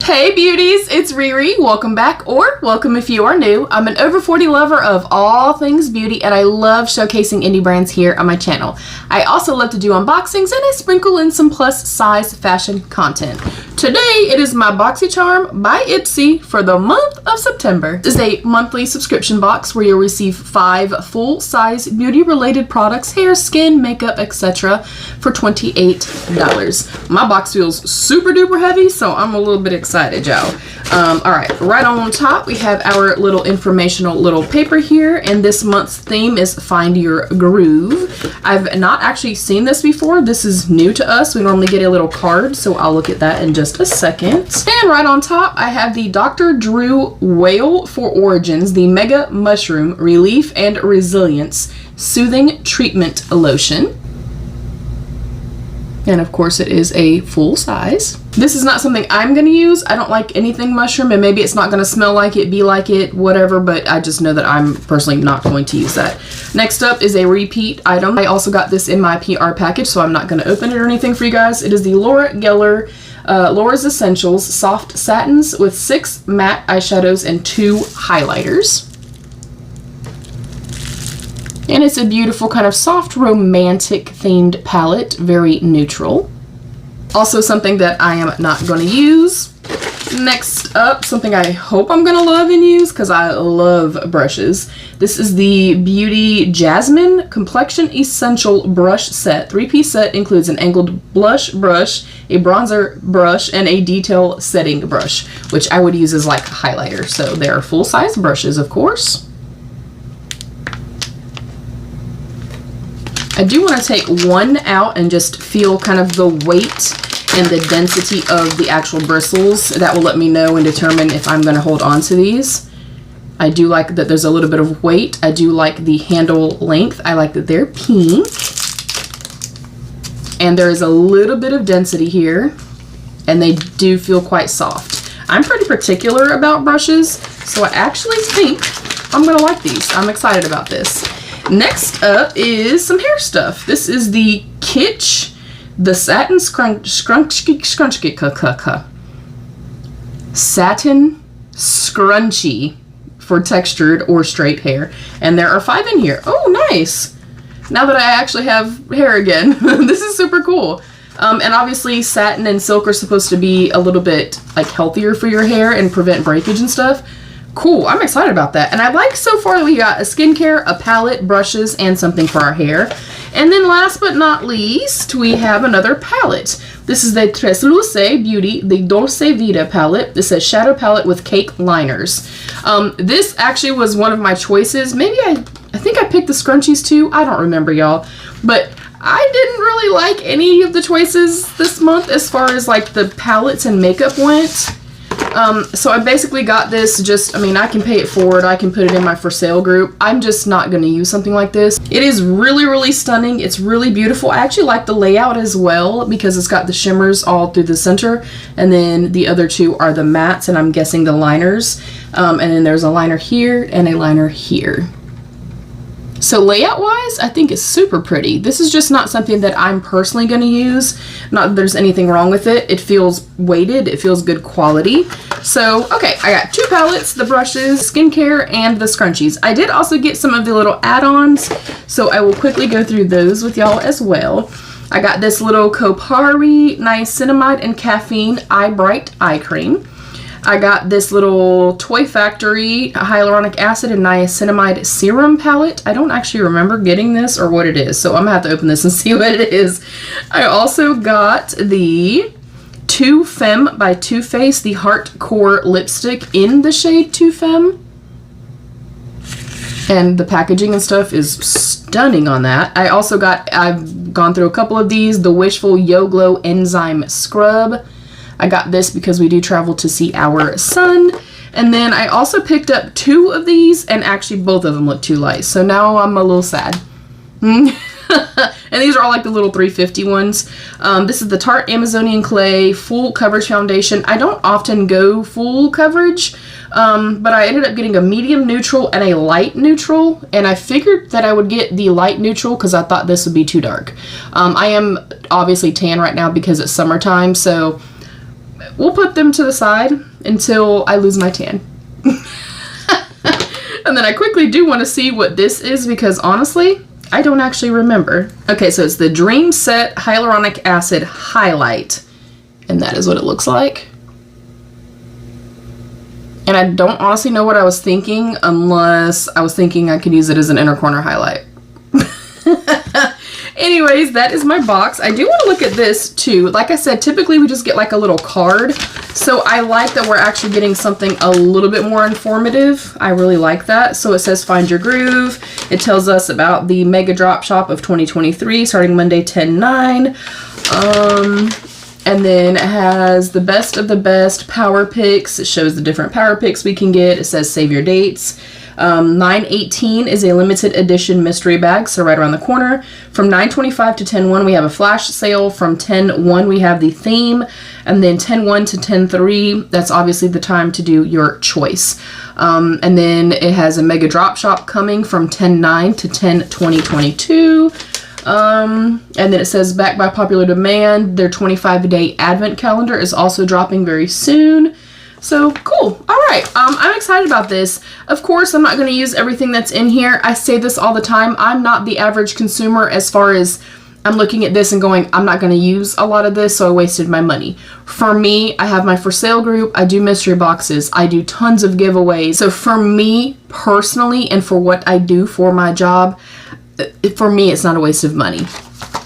Hey beauties, it's Riri. Welcome back, or welcome if you are new. I'm an over 40 lover of all things beauty, and I love showcasing indie brands here on my channel. I also love to do unboxings, and I sprinkle in some plus size fashion content. Today it is my Boxycharm by Ipsy for the month of September. This is a monthly subscription box where you'll receive 5 full-size beauty-related products, hair, skin, makeup, etc. for $28. My box feels super duper heavy, so I'm a little bit excited, y'all. Alright, right on top we have our little informational little paper here, and this month's theme is Find Your Groove. I've not actually seen this before. This is new to us. We normally get a little card, so I'll look at that in just a second. And right on top I have the Dr. Drew Whale for Origins, the Mega Mushroom Relief and Resilience Soothing Treatment Lotion. And of course it is a full size. This is not something I'm going to use. I don't like anything mushroom, and maybe it's not going to smell like it, be like it, whatever, but I just know that I'm personally not going to use that. Next up is a repeat item. I also got this in my PR package, so I'm not going to open it or anything for you guys. It is the Laura Geller Laura's Essentials Soft Satins with 6 matte eyeshadows and 2 highlighters. And it's a beautiful kind of soft romantic themed palette, very neutral. Also something that I am not going to use. Next up, something I hope I'm going to love and use because I love brushes. This is the Beauty Jasmine Complexion Essential Brush Set. 3-piece set includes an angled blush brush, a bronzer brush, and a detail setting brush, which I would use as like a highlighter. So they are full-size brushes, of course. I do want to take one out and just feel kind of the weight and the density of the actual bristles. That will let me know and determine if I'm going to hold on to these. I do like that there's a little bit of weight. I do like the handle length. I like that they're pink. And there is a little bit of density here, and they do feel quite soft. I'm pretty particular about brushes, so I actually think I'm going to like these. I'm excited about this. Next up is some hair stuff. This is the Kitsch, the Satin Satin Scrunchie for textured or straight hair. And there are 5 in here. Oh, nice. Now that I actually have hair again. This is super cool. And obviously satin and silk are supposed to be a little bit like healthier for your hair and prevent breakage and stuff. Cool, I'm excited about that. And I like so far that we got a skincare, a palette, brushes, and something for our hair. And then last but not least, we have another palette. This is the Tresluce Beauty, the Dolce Vita palette. This is a shadow palette with cake liners. This actually was one of my choices. Maybe I think I picked the scrunchies too. I don't remember, y'all. But I didn't really like any of the choices this month as far as like the palettes and makeup went. So I basically got this just, I mean, I can pay it forward. I can put it in my for sale group. I'm just not going to use something like this. It is really, really stunning. It's really beautiful. I actually like the layout as well because it's got the shimmers all through the center. And then the other 2 are the mattes, and I'm guessing the liners. And then there's a liner here and a liner here. So layout wise, I think it's super pretty. This is just not something that I'm personally going to use. Not that there's anything wrong with it. It feels weighted. It feels good quality. So, okay, I got 2 palettes, the brushes, skincare, and the scrunchies. I did also get some of the little add-ons, so I will quickly go through those with y'all as well. I got this little Kopari Niacinamide and Caffeine Eye Bright Eye Cream. I got this little Toy Factory Hyaluronic Acid and Niacinamide Serum palette. I don't actually remember getting this or what it is, so I'm gonna have to open this and see what it is. I also got the Too Femme by Too Faced, the Heart Core lipstick in the shade Too Femme. And the packaging and stuff is stunning on that. I also got, I've gone through a couple of these, the Wishful Yo Glow Enzyme Scrub. I got this because we do travel to see our son. And then I also picked up 2 of these, and actually both of them look too light. So now I'm a little sad. And these are all like the little 350 ones. This is the Tarte Amazonian Clay Full Coverage Foundation. I don't often go full coverage, but I ended up getting a medium neutral and a light neutral. And I figured that I would get the light neutral because I thought this would be too dark. I am obviously tan right now because it's summertime, so we'll put them to the side until I lose my tan. And then I quickly do want to see what this is, because honestly, I don't actually remember. Okay, so it's the Dream Set Hyaluronic Acid Highlight. And that is what it looks like. And I don't honestly know what I was thinking, unless I was thinking I could use it as an inner corner highlight. Anyways, that is my box. I do want to look at this too. Like I said, typically we just get like a little card. So I like that we're actually getting something a little bit more informative. I really like that. So it says Find Your Groove. It tells us about the Mega Drop Shop of 2023, starting Monday 10/9. And then it has the best of the best power picks. It shows the different power picks we can get. It says save your dates. 9/18 is a limited edition mystery bag, so right around the corner. From 9/25 to 10/1 we have a flash sale. From 10/1 we have the theme, and then 10/1 to 10/3, that's obviously the time to do your choice. And then it has a mega drop shop coming from 10/9 to 10/20/22. And then it says back by popular demand, their 25-day advent calendar is also dropping very soon. So cool. All right. I'm excited about this. Of course, I'm not going to use everything that's in here. I say this all the time. I'm not the average consumer as far as I'm looking at this and going, I'm not going to use a lot of this, so I wasted my money. For me, I have my for sale group. I do mystery boxes. I do tons of giveaways. So for me personally, and for what I do for my job, for me, it's not a waste of money.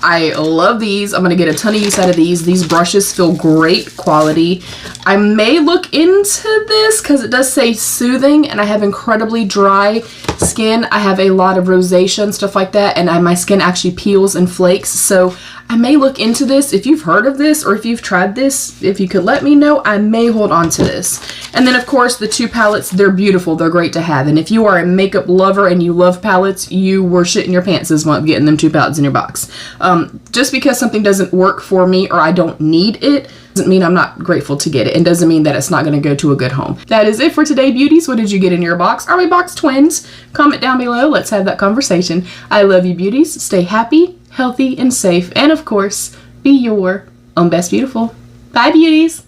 I love these. I'm going to get a ton of use out of these. These brushes feel great quality. I may look into this because it does say soothing, and I have incredibly dry skin. I have a lot of rosacea and stuff like that, and my skin actually peels and flakes. So I may look into this. If you've heard of this or if you've tried this, if you could let me know, I may hold on to this. And then of course the two palettes, they're beautiful. They're great to have. And if you are a makeup lover and you love palettes, you were shitting your pants this month getting them two palettes in your box. Just because something doesn't work for me or I don't need it doesn't mean I'm not grateful to get it, and doesn't mean that it's not going to go to a good home. That is it for today, beauties. What did you get in your box? Are we box twins? Comment down below. Let's have that conversation. I love you, beauties. Stay happy, healthy, and safe. And of course, be your own best beautiful. Bye, beauties.